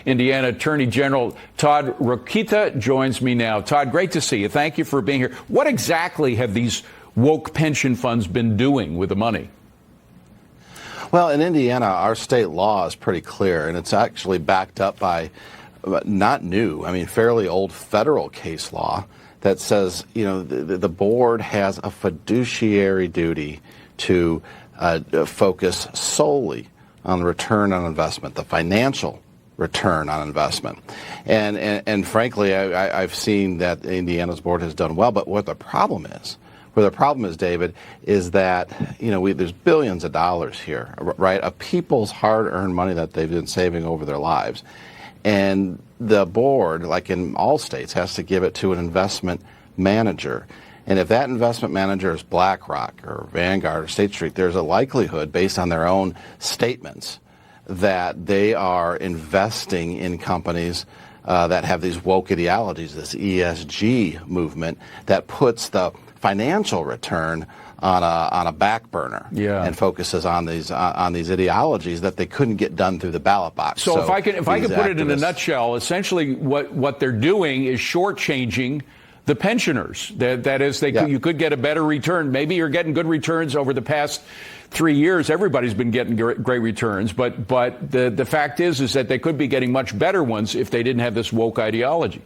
Indiana Attorney General Todd Rokita joins me now. Todd, great to see you. Thank you for being here. What exactly have these woke pension funds been doing with the money? Well, in Indiana, our state law is pretty clear, and it's actually backed up by not new, fairly old federal case law that says, the board has a fiduciary duty to focus solely on return on investment, the financial return on investment. And frankly, I've seen that Indiana's board has done well, but what the problem is, David, is that, there's billions of dollars here, right, of people's hard-earned money that they've been saving over their lives. And the board, like in all states, has to give it to an investment manager. And if that investment manager is BlackRock or Vanguard or State Street, there's a likelihood, based on their own statements, that they are investing in companies that have these woke ideologies, this ESG movement that puts the financial return on a back burner, and focuses on these ideologies that they couldn't get done through the ballot box. So if I could put it in a nutshell, essentially what they're doing is shortchanging the pensioners. That is, you could get a better return. Maybe you're getting good returns over the past 3 years. Everybody's been getting great returns, but the fact is that they could be getting much better ones if they didn't have this woke ideology.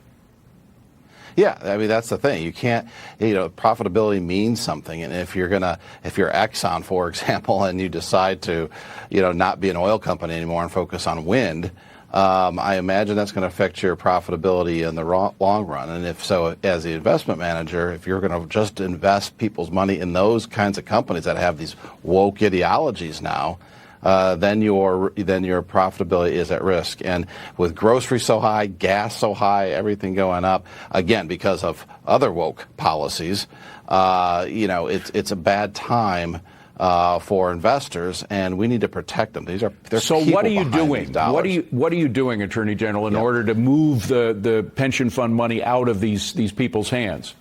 Yeah, that's the thing. You can't, profitability means something. And if you're Exxon, for example, and you decide to, not be an oil company anymore and focus on wind, I imagine that's going to affect your profitability in the long run. And if so, as the investment manager, if you're going to just invest people's money in those kinds of companies that have these woke ideologies now, then your profitability is at risk. And with groceries so high, gas so high, everything going up, again, because of other woke policies, it's a bad time for investors, and we need to protect them. So what are you doing? What are you doing, Attorney General, in order to move the pension fund money out of these people's hands?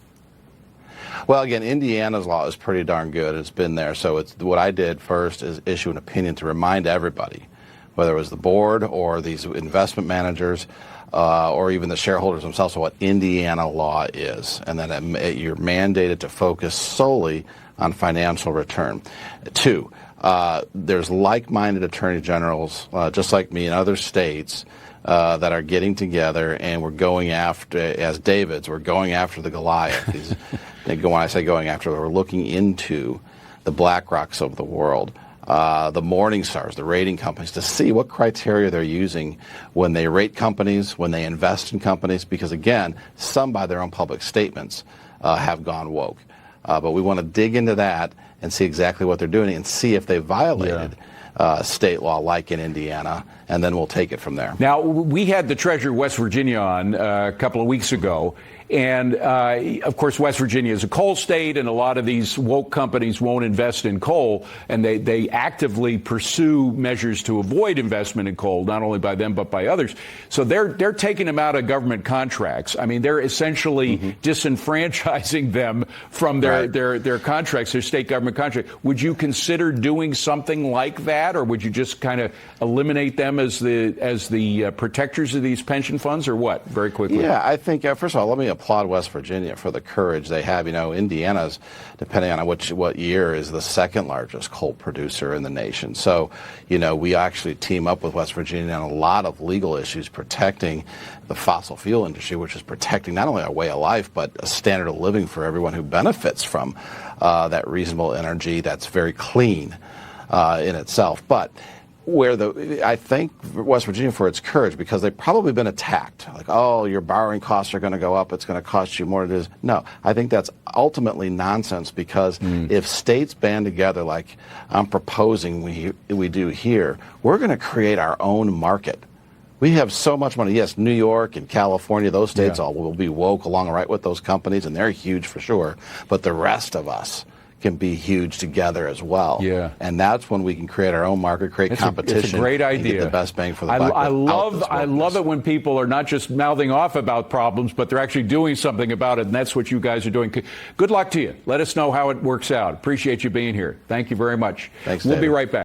Well, again, Indiana's law is pretty darn good. It's been there. So what I did first is issue an opinion to remind everybody, whether it was the board or these investment managers or even the shareholders themselves, what Indiana law is, and that you're mandated to focus solely on financial return. Two, there's like-minded attorney generals, just like me in other states, that are getting together, and we're going after, as Davids, we're going after the Goliath. When I say going after, we're looking into the BlackRocks of the world, the Morningstars, the rating companies, to see what criteria they're using when they rate companies, when they invest in companies, because, again, some by their own public statements have gone woke. But we want to dig into that and see exactly what they're doing and see if they violated state law like in Indiana, and then we'll take it from there. Now, we had the Treasurer of West Virginia on a couple of weeks ago, and of course, West Virginia is a coal state, and a lot of these woke companies won't invest in coal, and they actively pursue measures to avoid investment in coal, not only by them but by others. So they're taking them out of government contracts. They're essentially disenfranchising them from their contracts, their state government contracts. Would you consider doing something like that, or would you just kind of eliminate them as the protectors of these pension funds, or what? Very quickly. Yeah, I think first of all, let me applaud West Virginia for the courage they have. Indiana's, depending on what year, is the second largest coal producer in the nation. So, we actually team up with West Virginia on a lot of legal issues protecting the fossil fuel industry, which is protecting not only our way of life, but a standard of living for everyone who benefits from that reasonable energy that's very clean in itself. But I thank West Virginia for its courage, because they've probably been attacked. Like, oh, your borrowing costs are going to go up. It's going to cost you more than it is. No, I think that's ultimately nonsense, because if states band together like I'm proposing we do here, we're going to create our own market. We have so much money. Yes, New York and California, those states all will be woke along right with those companies, and they're huge for sure. But the rest of us can be huge together as well. Yeah. And that's when we can create our own market, create competition. It's a great idea. And get the best bang for the buck. I love it when people are not just mouthing off about problems, but they're actually doing something about it, and that's what you guys are doing. Good luck to you. Let us know how it works out. Appreciate you being here. Thank you very much. Thanks, We'll David. be right back.